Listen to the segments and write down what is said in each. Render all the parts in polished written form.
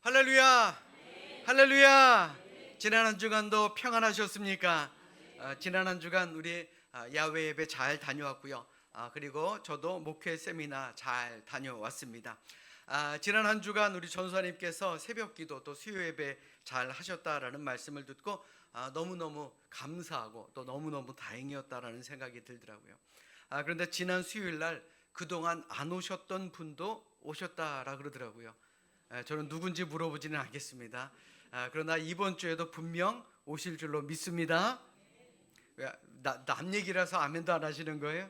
할렐루야, 할렐루야. 지난 한 주간도 평안하셨습니까? 지난 한 주간 우리 야외 예배 잘 다녀왔고요. 그리고 저도 목회 세미나 잘 다녀왔습니다. 지난 한 주간 우리 전수아님께서 새벽기도 또 수요 예배 잘 하셨다라는 말씀을 듣고 너무너무 감사하고 또 너무너무 다행이었다라는 생각이 들더라고요. 그런데 지난 수요일 날 그동안 안 오셨던 분도 오셨다라 그러더라고요. 저는 누군지 물어보지는 않겠습니다. 그러나 이번 주에도 분명 오실 줄로 믿습니다. 남 얘기라서 아멘도 안 하시는 거예요?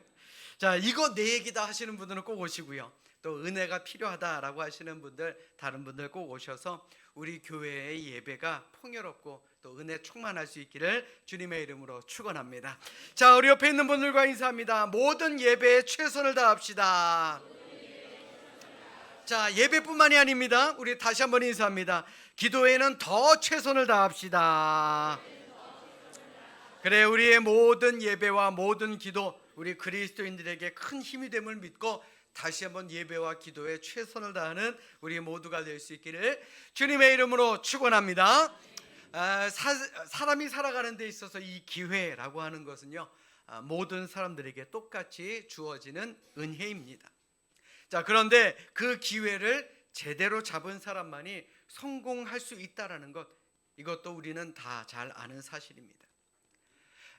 자, 이거 내 얘기다 하시는 분들은 꼭 오시고요. 또 은혜가 필요하다라고 하시는 분들, 다른 분들 꼭 오셔서 우리 교회의 예배가 풍요롭고 또 은혜 충만할 수 있기를 주님의 이름으로 축원합니다. 자, 우리 옆에 있는 분들과 인사합니다. 모든 예배에 최선을 다합시다. 자, 예배뿐만이 아닙니다. 우리 다시 한번 인사합니다. 기도에는 더 최선을 다합시다. 그래, 우리의 모든 예배와 모든 기도, 우리 그리스도인들에게 큰 힘이 됨을 믿고 다시 한번 예배와 기도에 최선을 다하는 우리 모두가 될 수 있기를 주님의 이름으로 축원합니다. 사람이 살아가는 데 있어서 이 기회라고 하는 것은요, 모든 사람들에게 똑같이 주어지는 은혜입니다. 자, 그런데 그 기회를 제대로 잡은 사람만이 성공할 수 있다라는 것, 이것도 우리는 다 잘 아는 사실입니다.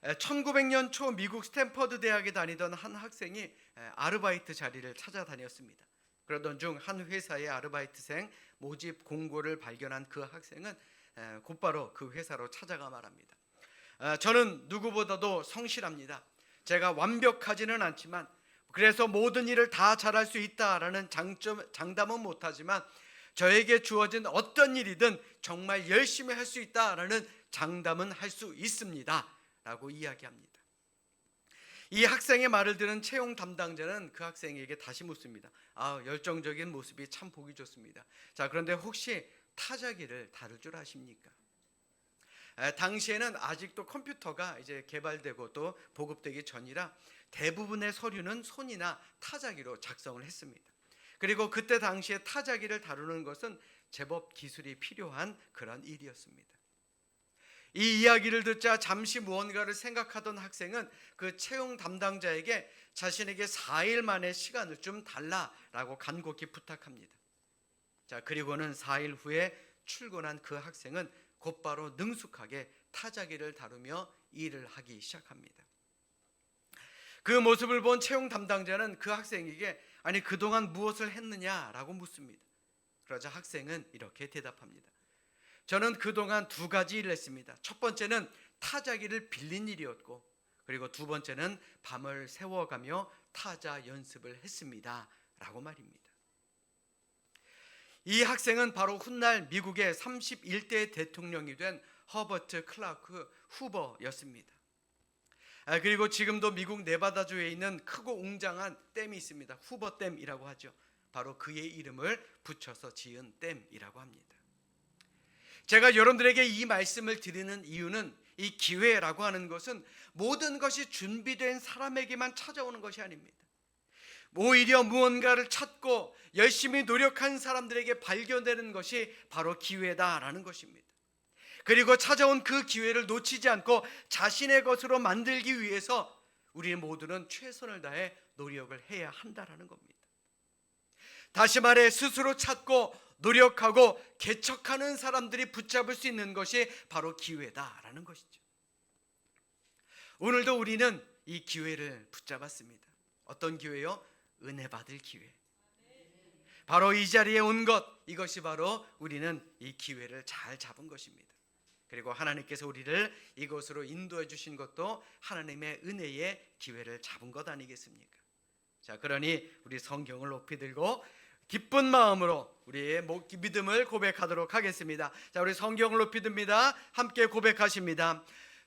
1900년 초 미국 스탠퍼드 대학에 다니던 한 학생이 아르바이트 자리를 찾아다녔습니다. 그러던 중 한 회사의 아르바이트생 모집 공고를 발견한 그 학생은 곧바로 그 회사로 찾아가 말합니다. 저는 누구보다도 성실합니다. 제가 완벽하지는 않지만 그래서 모든 일을 다 잘할 수 있다라는 장담은 못하지만 저에게 주어진 어떤 일이든 정말 열심히 할 수 있다라는 장담은 할 수 있습니다 라고 이야기합니다. 이 학생의 말을 들은 채용 담당자는 그 학생에게 다시 묻습니다. 열정적인 모습이 참 보기 좋습니다. 자, 그런데 혹시 타자기를 다룰 줄 아십니까? 당시에는 아직도 컴퓨터가 이제 개발되고 또 보급되기 전이라 대부분의 서류는 손이나 타자기로 작성을 했습니다. 그리고 그때 당시에 타자기를 다루는 것은 제법 기술이 필요한 그런 일이었습니다. 이 이야기를 듣자 잠시 무언가를 생각하던 학생은 그 채용 담당자에게 자신에게 4일 만에 시간을 좀 달라라고 간곡히 부탁합니다. 자, 그리고는 4일 후에 출근한 그 학생은 곧바로 능숙하게 타자기를 다루며 일을 하기 시작합니다. 그 모습을 본 채용 담당자는 그 학생에게 아니 그동안 무엇을 했느냐라고 묻습니다. 그러자 학생은 이렇게 대답합니다. 저는 그동안 2가지 일을 했습니다. 첫 번째는 타자기를 빌린 일이었고 그리고 두 번째는 밤을 새워가며 타자 연습을 했습니다 라고 말입니다. 이 학생은 바로 훗날 미국의 31대 대통령이 된 허버트 클라크 후버였습니다. 그리고 지금도 미국 네바다주에 있는 크고 웅장한 댐이 있습니다. 후버댐이라고 하죠. 바로 그의 이름을 붙여서 지은 댐이라고 합니다. 제가 여러분들에게 이 말씀을 드리는 이유는 이 기회라고 하는 것은 모든 것이 준비된 사람에게만 찾아오는 것이 아닙니다. 오히려 무언가를 찾고 열심히 노력한 사람들에게 발견되는 것이 바로 기회다라는 것입니다. 그리고 찾아온 그 기회를 놓치지 않고 자신의 것으로 만들기 위해서 우리 모두는 최선을 다해 노력을 해야 한다라는 겁니다. 다시 말해 스스로 찾고 노력하고 개척하는 사람들이 붙잡을 수 있는 것이 바로 기회다라는 것이죠. 오늘도 우리는 이 기회를 붙잡았습니다. 어떤 기회요? 은혜 받을 기회. 바로 이 자리에 온 것, 이것이 바로 우리는 이 기회를 잘 잡은 것입니다. 그리고 하나님께서 우리를 이곳으로 인도해 주신 것도 하나님의 은혜의 기회를 잡은 것 아니겠습니까? 자, 그러니 우리 성경을 높이 들고 기쁜 마음으로 우리의 믿음을 고백하도록 하겠습니다. 자, 우리 성경을 높이 듭니다. 함께 고백하십니다.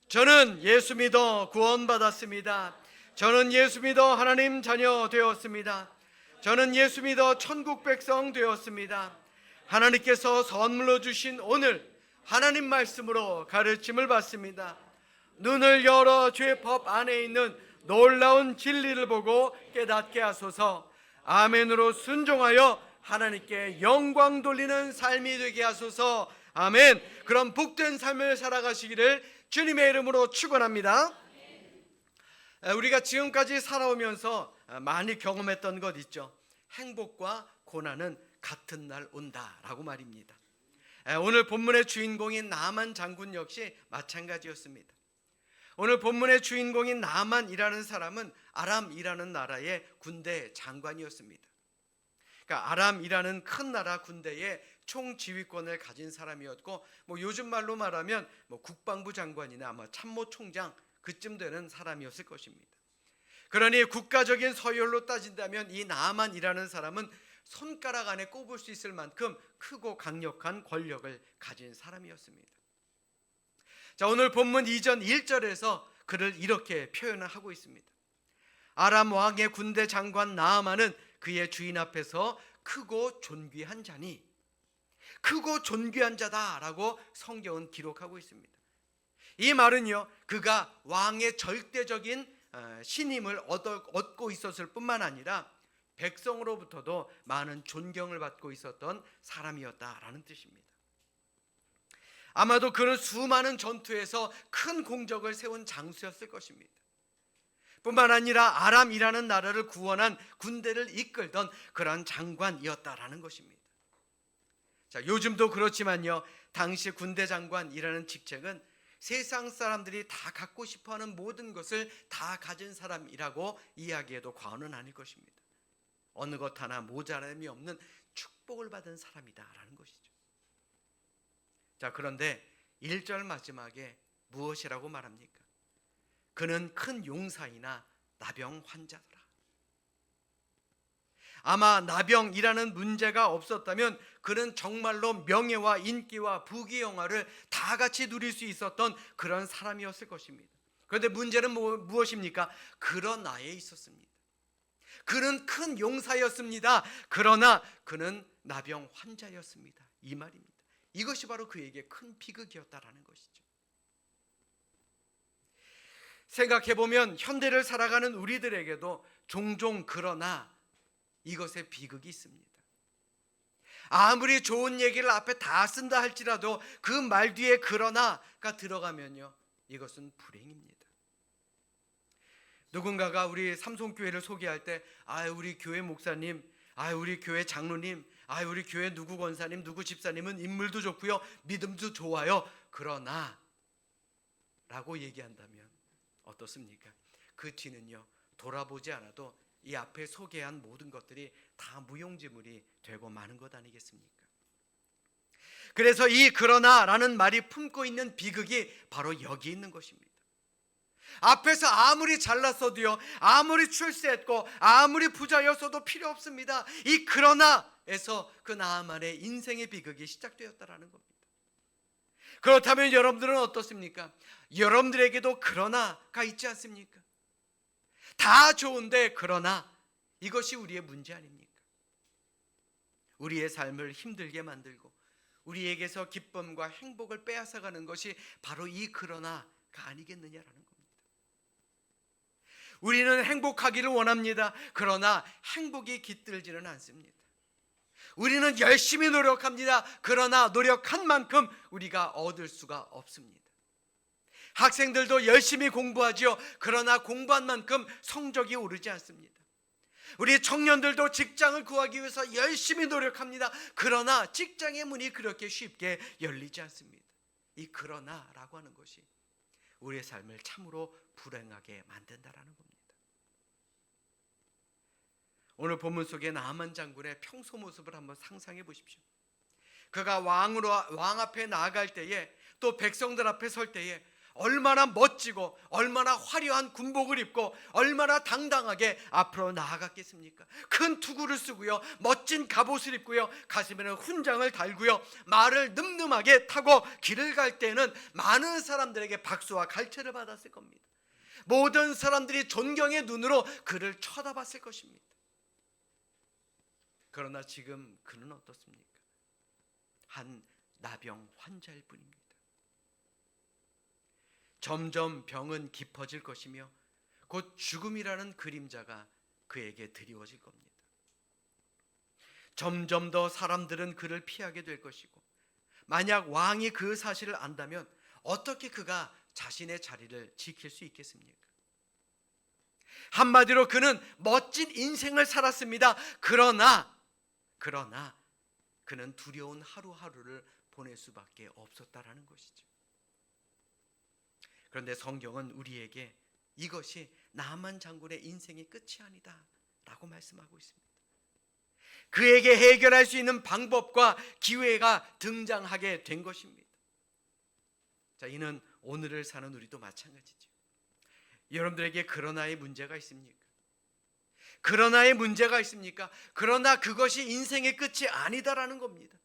저는 예수 믿어 구원받았습니다. 저는 예수 믿어 하나님 자녀 되었습니다. 저는 예수 믿어 천국 백성 되었습니다. 하나님께서 선물로 주신 오늘 하나님 말씀으로 가르침을 받습니다. 눈을 열어 죄 법 안에 있는 놀라운 진리를 보고 깨닫게 하소서. 아멘으로 순종하여 하나님께 영광 돌리는 삶이 되게 하소서. 아멘. 그런 복된 삶을 살아가시기를 주님의 이름으로 축원합니다. 우리가 지금까지 살아오면서 많이 경험했던 것 있죠. 행복과 고난은 같은 날 온다라고 말입니다. 오늘 본문의 주인공인 나만 장군 역시 마찬가지였습니다. 오늘 본문의 주인공인 나만이라는 사람은 아람이라는 나라의 군대 장관이었습니다. 그러니까 아람이라는 큰 나라 군대의 총지휘권을 가진 사람이었고, 요즘 말로 말하면 국방부 장관이나 아마 참모총장 그쯤 되는 사람이었을 것입니다. 그러니 국가적인 서열로 따진다면 이 나만이라는 사람은 손가락 안에 꼽을 수 있을 만큼 크고 강력한 권력을 가진 사람이었습니다. 자, 오늘 본문 2전 1절에서 그를 이렇게 표현을 하고 있습니다. 아람 왕의 군대 장관 나아만은 그의 주인 앞에서 크고 존귀한 자니, 크고 존귀한 자다라고 성경은 기록하고 있습니다. 이 말은요, 그가 왕의 절대적인 신임을 얻고 있었을 뿐만 아니라 백성으로부터도 많은 존경을 받고 있었던 사람이었다라는 뜻입니다. 아마도 그는 수많은 전투에서 큰 공적을 세운 장수였을 것입니다. 뿐만 아니라 아람이라는 나라를 구원한 군대를 이끌던 그런 장관이었다라는 것입니다. 자, 요즘도 그렇지만요, 당시 군대 장관이라는 직책은 세상 사람들이 다 갖고 싶어하는 모든 것을 다 가진 사람이라고 이야기해도 과언은 아닐 것입니다. 어느 것 하나 모자람이 없는 축복을 받은 사람이다라는 것이죠. 자, 그런데 1절 마지막에 무엇이라고 말합니까? 그는 큰 용사이나 나병 환자더라. 아마 나병이라는 문제가 없었다면 그는 정말로 명예와 인기와 부귀영화를 다 같이 누릴 수 있었던 그런 사람이었을 것입니다. 그런데 문제는 무엇입니까? 그러나에 있었습니다. 그는 큰 용사였습니다. 그러나 그는 나병 환자였습니다. 이 말입니다. 이것이 바로 그에게 큰 비극이었다라는 것이죠. 생각해보면 현대를 살아가는 우리들에게도 종종 그러나 이것에 비극이 있습니다. 아무리 좋은 얘기를 앞에 다 쓴다 할지라도 그 말 뒤에 그러나가 들어가면요, 이것은 불행입니다. 누군가가 우리 삼성교회를 소개할 때 우리 교회 목사님, 우리 교회 장로님, 우리 교회 누구 권사님, 누구 집사님은 인물도 좋고요, 믿음도 좋아요. 그러나 라고 얘기한다면 어떻습니까? 그 뒤는요, 돌아보지 않아도 이 앞에 소개한 모든 것들이 다 무용지물이 되고 마는 것 아니겠습니까? 그래서 이 그러나라는 말이 품고 있는 비극이 바로 여기 있는 것입니다. 앞에서 아무리 잘났어도요, 아무리 출세했고 아무리 부자였어도 필요 없습니다. 이 그러나에서 그 나아만의 인생의 비극이 시작되었다라는 겁니다. 그렇다면 여러분들은 어떻습니까? 여러분들에게도 그러나가 있지 않습니까? 다 좋은데 그러나, 이것이 우리의 문제 아닙니까? 우리의 삶을 힘들게 만들고 우리에게서 기쁨과 행복을 빼앗아가는 것이 바로 이 그러나가 아니겠느냐라는 겁니다. 우리는 행복하기를 원합니다. 그러나 행복이 깃들지는 않습니다. 우리는 열심히 노력합니다. 그러나 노력한 만큼 우리가 얻을 수가 없습니다. 학생들도 열심히 공부하지요. 그러나 공부한 만큼 성적이 오르지 않습니다. 우리 청년들도 직장을 구하기 위해서 열심히 노력합니다. 그러나 직장의 문이 그렇게 쉽게 열리지 않습니다. 이 그러나라고 하는 것이 우리의 삶을 참으로 불행하게 만든다라는 겁니다. 오늘 본문 속에 나아만 장군의 평소 모습을 한번 상상해 보십시오. 그가 왕 앞에 나아갈 때에, 또 백성들 앞에 설 때에 얼마나 멋지고 얼마나 화려한 군복을 입고 얼마나 당당하게 앞으로 나아갔겠습니까? 큰 투구를 쓰고요, 멋진 갑옷을 입고요, 가슴에는 훈장을 달고요, 말을 늠름하게 타고 길을 갈 때는 많은 사람들에게 박수와 갈채를 받았을 겁니다. 모든 사람들이 존경의 눈으로 그를 쳐다봤을 것입니다. 그러나 지금 그는 어떻습니까? 한 나병 환자일 뿐입니다. 점점 병은 깊어질 것이며 곧 죽음이라는 그림자가 그에게 드리워질 겁니다. 점점 더 사람들은 그를 피하게 될 것이고, 만약 왕이 그 사실을 안다면 어떻게 그가 자신의 자리를 지킬 수 있겠습니까? 한마디로 그는 멋진 인생을 살았습니다. 그러나 그는 두려운 하루하루를 보낼 수밖에 없었다라는 것이죠. 그런데 성경은 우리에게 이것이 나만 장군의 인생의 끝이 아니다 라고 말씀하고 있습니다. 그에게 해결할 수 있는 방법과 기회가 등장하게 된 것입니다. 자, 이는 오늘을 사는 우리도 마찬가지죠. 여러분들에게 그러나의 문제가 있습니까? 그러나의 문제가 있습니까? 그러나 그것이 인생의 끝이 아니다라는 겁니다.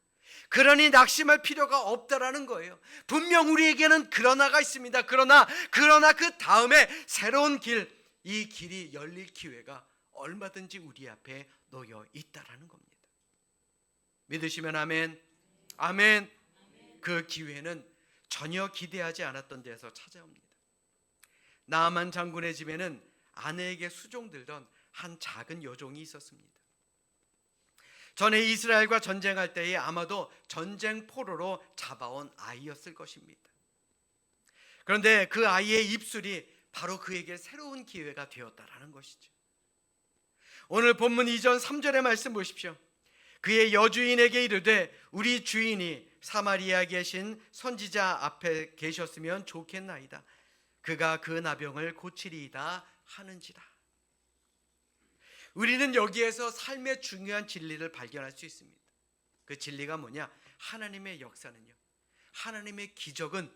그러니 낙심할 필요가 없다라는 거예요. 분명 우리에게는 그러나가 있습니다. 그러나 그 다음에 새로운 길, 이 길이 열릴 기회가 얼마든지 우리 앞에 놓여 있다라는 겁니다. 믿으시면 아멘. 아멘. 그 기회는 전혀 기대하지 않았던 데서 찾아옵니다. 나아만 장군의 집에는 아내에게 수종들던 한 작은 여종이 있었습니다. 전에 이스라엘과 전쟁할 때에 아마도 전쟁 포로로 잡아온 아이였을 것입니다. 그런데 그 아이의 입술이 바로 그에게 새로운 기회가 되었다라는 것이죠. 오늘 본문 2절 3절의 말씀 보십시오. 그의 여주인에게 이르되 우리 주인이 사마리아에 계신 선지자 앞에 계셨으면 좋겠나이다. 그가 그 나병을 고치리이다 하는지라. 우리는 여기에서 삶의 중요한 진리를 발견할 수 있습니다. 그 진리가 뭐냐? 하나님의 역사는요, 하나님의 기적은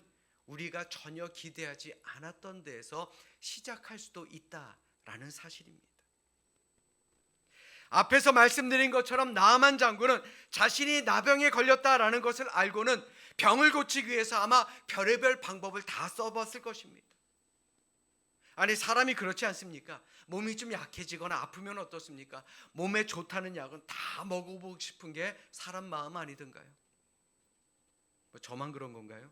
우리가 전혀 기대하지 않았던 데에서 시작할 수도 있다라는 사실입니다. 앞에서 말씀드린 것처럼 나아만 장군은 자신이 나병에 걸렸다라는 것을 알고는 병을 고치기 위해서 아마 별의별 방법을 다 써봤을 것입니다. 아니, 사람이 그렇지 않습니까? 몸이 좀 약해지거나 아프면 어떻습니까? 몸에 좋다는 약은 다 먹어보고 싶은 게 사람 마음 아니던가요? 뭐 저만 그런 건가요?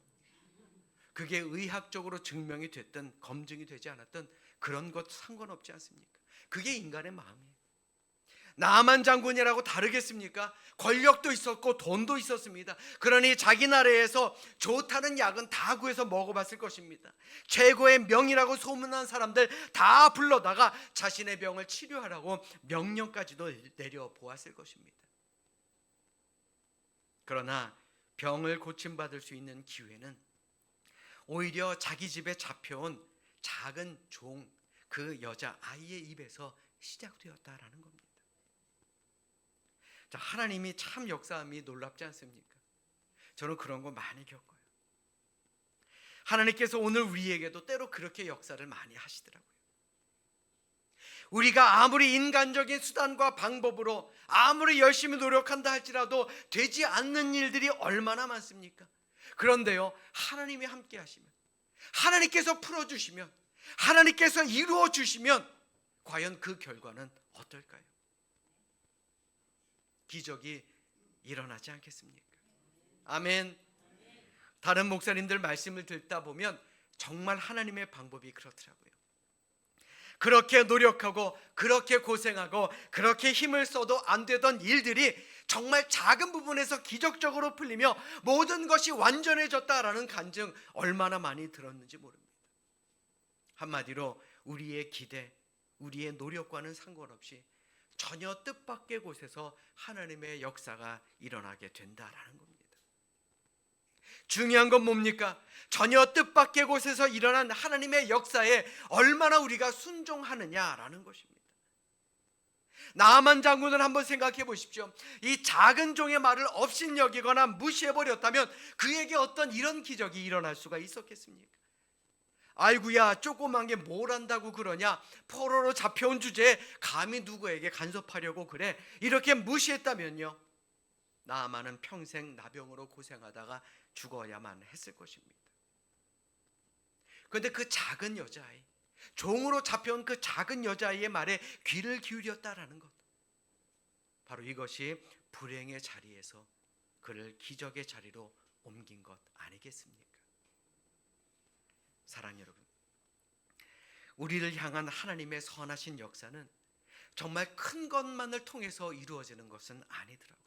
그게 의학적으로 증명이 됐든 검증이 되지 않았든 그런 것 상관없지 않습니까? 그게 인간의 마음이에요. 나아만 장군이라고 다르겠습니까? 권력도 있었고 돈도 있었습니다. 그러니 자기 나라에서 좋다는 약은 다 구해서 먹어봤을 것입니다. 최고의 명이라고 소문난 사람들 다 불러다가 자신의 병을 치료하라고 명령까지도 내려보았을 것입니다. 그러나 병을 고침받을 수 있는 기회는 오히려 자기 집에 잡혀온 작은 종, 그 여자 아이의 입에서 시작되었다라는 겁니다. 자, 하나님이 참 역사함이 놀랍지 않습니까? 저는 그런 거 많이 겪어요. 하나님께서 오늘 우리에게도 때로 그렇게 역사를 많이 하시더라고요. 우리가 아무리 인간적인 수단과 방법으로 아무리 열심히 노력한다 할지라도 되지 않는 일들이 얼마나 많습니까? 그런데요, 하나님이 함께 하시면, 하나님께서 풀어주시면, 하나님께서 이루어 주시면 과연 그 결과는 어떨까요? 기적이 일어나지 않겠습니까? 아멘. 다른 목사님들 말씀을 듣다 보면 정말 하나님의 방법이 그렇더라고요. 그렇게 노력하고 그렇게 고생하고 그렇게 힘을 써도 안 되던 일들이 정말 작은 부분에서 기적적으로 풀리며 모든 것이 완전해졌다라는 간증 얼마나 많이 들었는지 모릅니다. 한마디로 우리의 기대, 우리의 노력과는 상관없이 전혀 뜻밖의 곳에서 하나님의 역사가 일어나게 된다라는 겁니다. 중요한 건 뭡니까? 전혀 뜻밖의 곳에서 일어난 하나님의 역사에 얼마나 우리가 순종하느냐라는 것입니다. 나아만 장군을 한번 생각해 보십시오. 이 작은 종의 말을 업신여기거나 무시해버렸다면 그에게 어떤 이런 기적이 일어날 수가 있었겠습니까? 아이고야, 조그만 게 뭘 한다고 그러냐, 포로로 잡혀온 주제에 감히 누구에게 간섭하려고 그래, 이렇게 무시했다면요, 나아만은 평생 나병으로 고생하다가 죽어야만 했을 것입니다. 그런데 그 작은 여자아이, 종으로 잡혀온 그 작은 여자아이의 말에 귀를 기울였다라는 것, 바로 이것이 불행의 자리에서 그를 기적의 자리로 옮긴 것 아니겠습니까? 사랑 여러분, 우리를 향한 하나님의 선하신 역사는 정말 큰 것만을 통해서 이루어지는 것은 아니더라고요.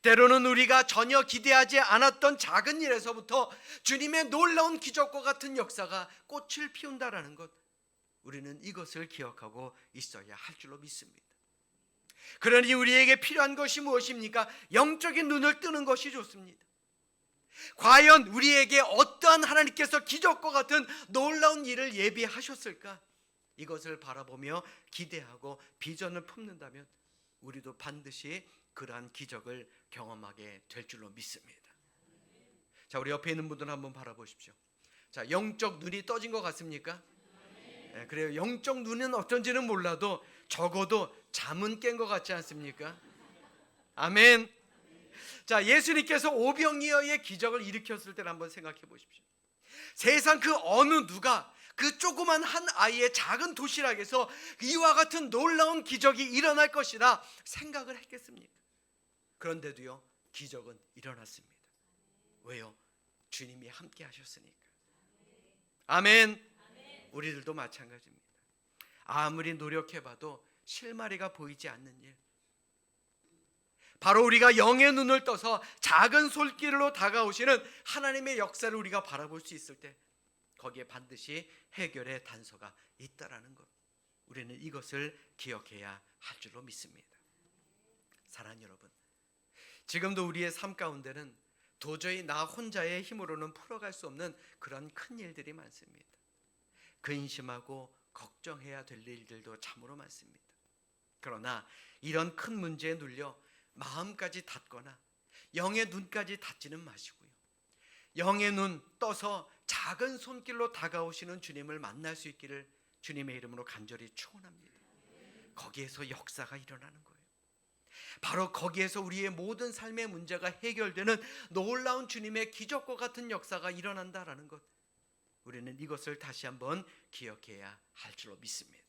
때로는 우리가 전혀 기대하지 않았던 작은 일에서부터 주님의 놀라운 기적과 같은 역사가 꽃을 피운다라는 것, 우리는 이것을 기억하고 있어야 할 줄로 믿습니다. 그러니 우리에게 필요한 것이 무엇입니까? 영적인 눈을 뜨는 것이 좋습니다. 과연 우리에게 어떠한 하나님께서 기적과 같은 놀라운 일을 예비하셨을까? 이것을 바라보며 기대하고 비전을 품는다면 우리도 반드시 그러한 기적을 경험하게 될 줄로 믿습니다. 자, 우리 옆에 있는 분들 한번 바라보십시오. 자, 영적 눈이 떠진 것 같습니까? 네, 그래요. 영적 눈은 어떤지는 몰라도 적어도 잠은 깬 것 같지 않습니까? 아멘. 자, 예수님께서 오병이어의 기적을 일으켰을 때를 한번 생각해 보십시오. 세상 그 어느 누가 그 조그만 한 아이의 작은 도시락에서 이와 같은 놀라운 기적이 일어날 것이라 생각을 했겠습니까? 그런데도요, 기적은 일어났습니다. 왜요? 주님이 함께 하셨으니까. 아멘. 우리들도 마찬가지입니다. 아무리 노력해봐도 실마리가 보이지 않는 일, 바로 우리가 영의 눈을 떠서 작은 손길로 다가오시는 하나님의 역사를 우리가 바라볼 수 있을 때 거기에 반드시 해결의 단서가 있다라는 것, 우리는 이것을 기억해야 할 줄로 믿습니다. 사랑하는 여러분, 지금도 우리의 삶 가운데는 도저히 나 혼자의 힘으로는 풀어갈 수 없는 그런 큰 일들이 많습니다. 근심하고 걱정해야 될 일들도 참으로 많습니다. 그러나 이런 큰 문제에 눌려 마음까지 닫거나 영의 눈까지 닫지는 마시고요, 영의 눈 떠서 작은 손길로 다가오시는 주님을 만날 수 있기를 주님의 이름으로 간절히 축원합니다. 거기에서 역사가 일어나는 거예요. 바로 거기에서 우리의 모든 삶의 문제가 해결되는 놀라운 주님의 기적과 같은 역사가 일어난다라는 것, 우리는 이것을 다시 한번 기억해야 할 줄로 믿습니다.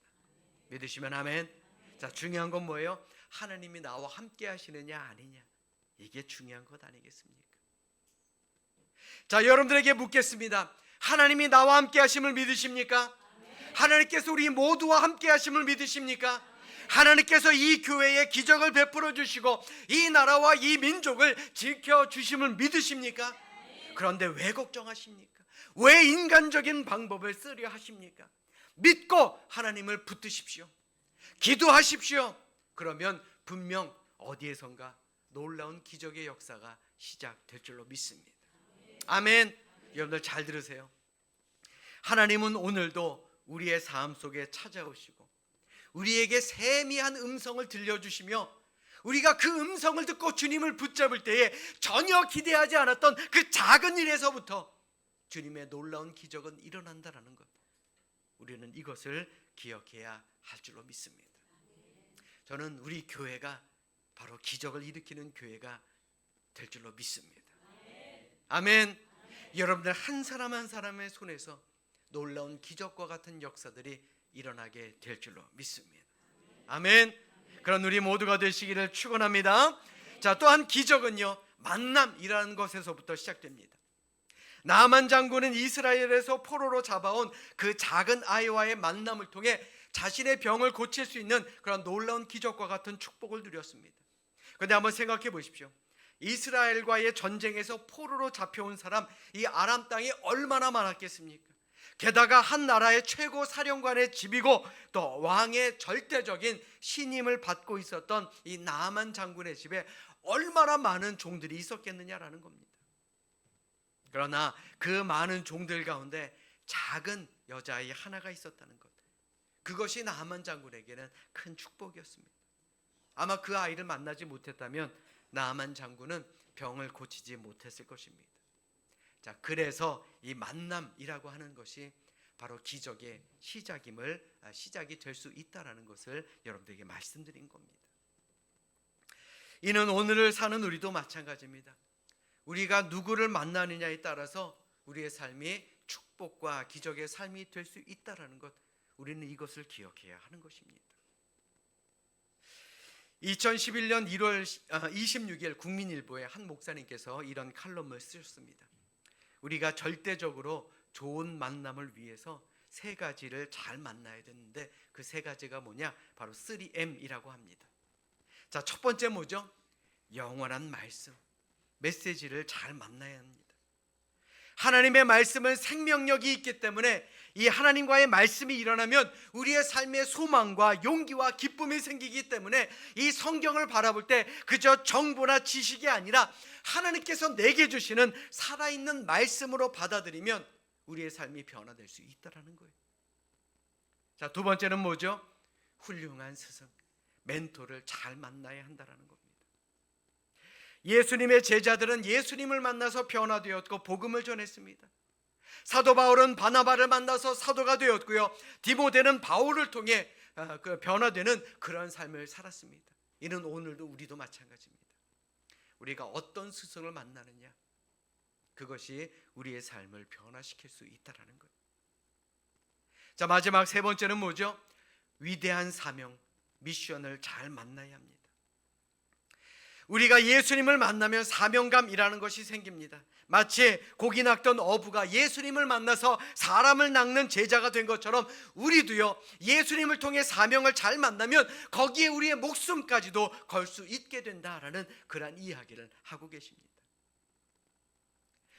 믿으시면 아멘. 자, 중요한 건 뭐예요? 하나님이 나와 함께 하시느냐 아니냐, 이게 중요한 것 아니겠습니까? 자, 여러분들에게 묻겠습니다. 하나님이 나와 함께 하심을 믿으십니까? 하나님께서 우리 모두와 함께 하심을 믿으십니까? 하나님께서 이 교회에 기적을 베풀어 주시고 이 나라와 이 민족을 지켜주심을 믿으십니까? 그런데 왜 걱정하십니까? 왜 인간적인 방법을 쓰려 하십니까? 믿고 하나님을 붙드십시오. 기도하십시오. 그러면 분명 어디에선가 놀라운 기적의 역사가 시작될 줄로 믿습니다. 아멘. 여러분들 잘 들으세요. 하나님은 오늘도 우리의 삶 속에 찾아오시고 우리에게 세미한 음성을 들려주시며 우리가 그 음성을 듣고 주님을 붙잡을 때에 전혀 기대하지 않았던 그 작은 일에서부터 주님의 놀라운 기적은 일어난다는 것, 우리는 이것을 기억해야 할 줄로 믿습니다. 저는 우리 교회가 바로 기적을 일으키는 교회가 될 줄로 믿습니다. 아멘. 여러분들 한 사람 한 사람의 손에서 놀라운 기적과 같은 역사들이 일어나게 될 줄로 믿습니다. 아멘. 그런 우리 모두가 되시기를 축원합니다. 자, 또한 기적은요, 만남이라는 것에서부터 시작됩니다. 나만 장군은 이스라엘에서 포로로 잡아온 그 작은 아이와의 만남을 통해 자신의 병을 고칠 수 있는 그런 놀라운 기적과 같은 축복을 누렸습니다. 그런데 한번 생각해 보십시오. 이스라엘과의 전쟁에서 포로로 잡혀온 사람, 이 아람 땅이 얼마나 많았겠습니까? 게다가 한 나라의 최고 사령관의 집이고 또 왕의 절대적인 신임을 받고 있었던 이 나만 장군의 집에 얼마나 많은 종들이 있었겠느냐라는 겁니다. 그러나 그 많은 종들 가운데 작은 여자아이 하나가 있었다는 것, 그것이 나만 장군에게는 큰 축복이었습니다. 아마 그 아이를 만나지 못했다면 나만 장군은 병을 고치지 못했을 것입니다. 자, 그래서 이 만남이라고 하는 것이 바로 기적의 시작이 될 수 있다라는 것을 여러분들에게 말씀드린 겁니다. 이는 오늘을 사는 우리도 마찬가지입니다. 우리가 누구를 만나느냐에 따라서 우리의 삶이 축복과 기적의 삶이 될 수 있다라는 것, 우리는 이것을 기억해야 하는 것입니다. 2011년 1월 26일 국민일보에 한 목사님께서 이런 칼럼을 쓰셨습니다. 우리가 절대적으로 좋은 만남을 위해서 세 가지를 잘 만나야 되는데 그 세 가지가 뭐냐? 바로 3M이라고 합니다. 자, 첫 번째 뭐죠? 영원한 말씀, 메시지를 잘 만나야 합니다. 하나님의 말씀은 생명력이 있기 때문에 이 하나님과의 말씀이 일어나면 우리의 삶의 소망과 용기와 기쁨이 생기기 때문에 이 성경을 바라볼 때 그저 정보나 지식이 아니라 하나님께서 내게 주시는 살아있는 말씀으로 받아들이면 우리의 삶이 변화될 수 있다는 거예요. 자, 두 번째는 뭐죠? 훌륭한 스승, 멘토를 잘 만나야 한다는 겁니다. 예수님의 제자들은 예수님을 만나서 변화되었고 복음을 전했습니다. 사도 바울은 바나바를 만나서 사도가 되었고요, 디모데는 바울을 통해 변화되는 그런 삶을 살았습니다. 이는 오늘도 우리도 마찬가지입니다. 우리가 어떤 스승을 만나느냐, 그것이 우리의 삶을 변화시킬 수 있다는 거예요. 자, 마지막 세 번째는 뭐죠? 위대한 사명, 미션을 잘 만나야 합니다. 우리가 예수님을 만나면 사명감이라는 것이 생깁니다. 마치 고기 낚던 어부가 예수님을 만나서 사람을 낚는 제자가 된 것처럼 우리도요, 예수님을 통해 사명을 잘 만나면 거기에 우리의 목숨까지도 걸 수 있게 된다라는 그런 이야기를 하고 계십니다.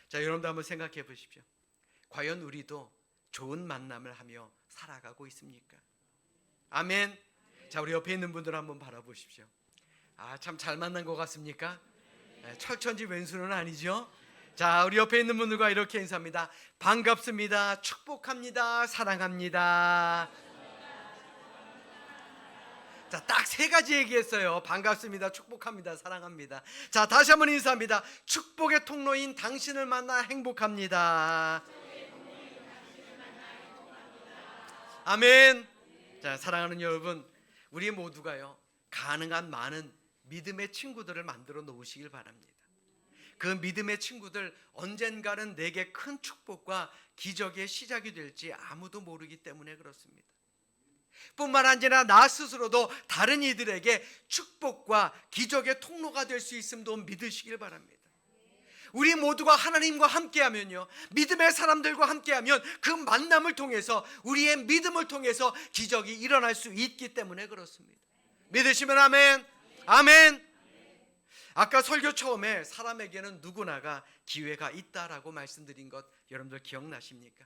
자, 여러분도 한번 생각해 보십시오. 과연 우리도 좋은 만남을 하며 살아가고 있습니까? 아멘. 자, 우리 옆에 있는 분들 한번 바라보십시오. 참 잘 만난 것 같습니까? 철천지 왼수는 아니죠? 자, 우리 옆에 있는 분들과 이렇게 인사합니다. 반갑습니다. 축복합니다. 사랑합니다. 자, 딱 세 가지 얘기했어요. 반갑습니다. 축복합니다. 사랑합니다. 자, 다시 한번 인사합니다. 축복의 통로인 당신을 만나 행복합니다. 아멘. 자, 사랑하는 여러분, 우리 모두가요, 가능한 많은 믿음의 친구들을 만들어 놓으시길 바랍니다. 그 믿음의 친구들, 언젠가는 내게 큰 축복과 기적의 시작이 될지 아무도 모르기 때문에 그렇습니다. 뿐만 아니라 나 스스로도 다른 이들에게 축복과 기적의 통로가 될 수 있음도 믿으시길 바랍니다. 우리 모두가 하나님과 함께하면요, 믿음의 사람들과 함께하면 그 만남을 통해서, 우리의 믿음을 통해서 기적이 일어날 수 있기 때문에 그렇습니다. 믿으시면 아멘. 아멘. 아까 설교 처음에 사람에게는 누구나가 기회가 있다라고 말씀드린 것 여러분들 기억나십니까?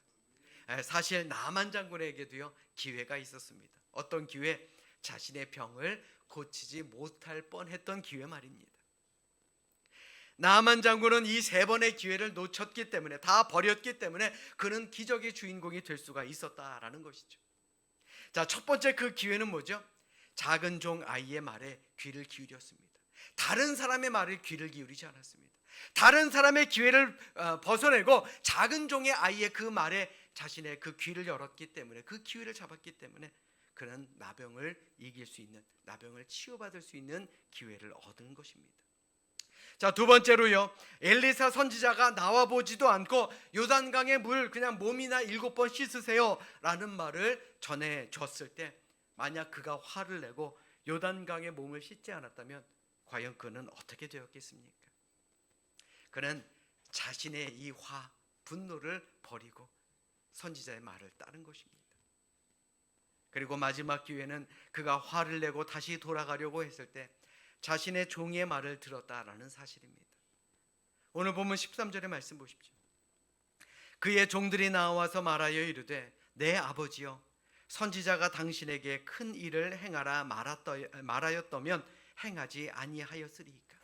사실 나만 장군에게도요, 기회가 있었습니다. 어떤 기회? 자신의 병을 고치지 못할 뻔했던 기회 말입니다. 나만 장군은 이 세 번의 기회를 놓쳤기 때문에, 다 버렸기 때문에 그는 기적의 주인공이 될 수가 있었다라는 것이죠. 자, 첫 번째 그 기회는 뭐죠? 작은 종 아이의 말에 귀를 기울였습니다. 다른 사람의 말에 귀를 기울이지 않았습니다. 다른 사람의 기회를 벗어내고 작은 종의 아이의 그 말에 자신의 그 귀를 열었기 때문에, 그 기회를 잡았기 때문에 그는 나병을 이길 수 있는, 나병을 치유받을 수 있는 기회를 얻은 것입니다. 자, 두 번째로요, 엘리사 선지자가 나와보지도 않고 요단강의 물 그냥 몸이나 7번 씻으세요 라는 말을 전해줬을 때, 만약 그가 화를 내고 요단강의 몸을 씻지 않았다면 과연 그는 어떻게 되었겠습니까? 그는 자신의 이 분노를 버리고 선지자의 말을 따른 것입니다. 그리고 마지막 기회는 그가 화를 내고 다시 돌아가려고 했을 때 자신의 종의 말을 들었다라는 사실입니다. 오늘 본문 13절의 말씀 보십시오. 그의 종들이 나와서 말하여 이르되, 내 아버지여, 선지자가 당신에게 큰 일을 행하라 말하였다면 행하지 아니하였으리이까.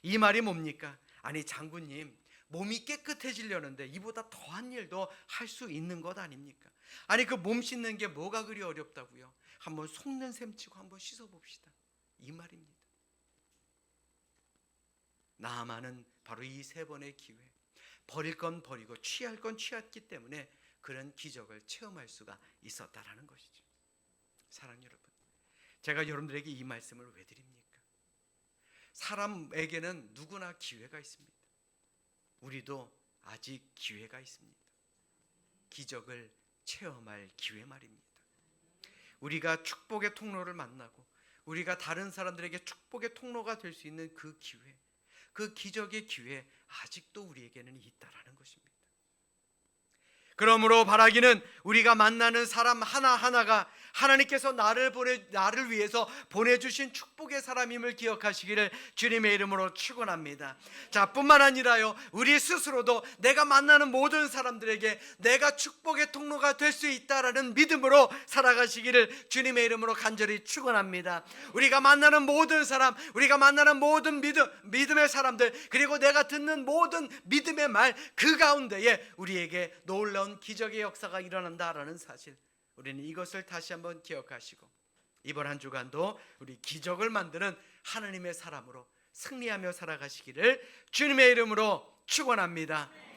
이 말이 뭡니까? 아니 장군님, 몸이 깨끗해지려는데 이보다 더한 일도 할 수 있는 것 아닙니까? 아니 그 몸 씻는 게 뭐가 그리 어렵다고요? 한번 속는 셈 치고 한번 씻어봅시다, 이 말입니다. 나아만은 바로 이 세 번의 기회, 버릴 건 버리고 취할 건 취했기 때문에 그런 기적을 체험할 수가 있었다라는 것이죠. 사랑 여러분, 제가 여러분들에게 이 말씀을 왜 드립니까? 사람에게는 누구나 기회가 있습니다. 우리도 아직 기회가 있습니다. 기적을 체험할 기회 말입니다. 우리가 축복의 통로를 만나고 우리가 다른 사람들에게 축복의 통로가 될 수 있는 그 기회, 그 기적의 기회, 아직도 우리에게는 있다라는 것입니다. 그러므로 바라기는 우리가 만나는 사람 하나하나가 하나님께서 나를 위해서 보내주신 축복의 사람임을 기억하시기를 주님의 이름으로 축원합니다. 자, 뿐만 아니라요, 우리 스스로도 내가 만나는 모든 사람들에게 내가 축복의 통로가 될 수 있다라는 믿음으로 살아가시기를 주님의 이름으로 간절히 축원합니다. 우리가 만나는 모든 사람, 우리가 만나는 모든 믿음의 사람들, 그리고 내가 듣는 모든 믿음의 말, 그 가운데에 우리에게 놀라운 기적의 역사가 일어난다라는 사실, 우리는 이것을 다시 한번 기억하시고 이번 한 주간도 우리 기적을 만드는 하나님의 사람으로 승리하며 살아가시기를 주님의 이름으로 축원합니다.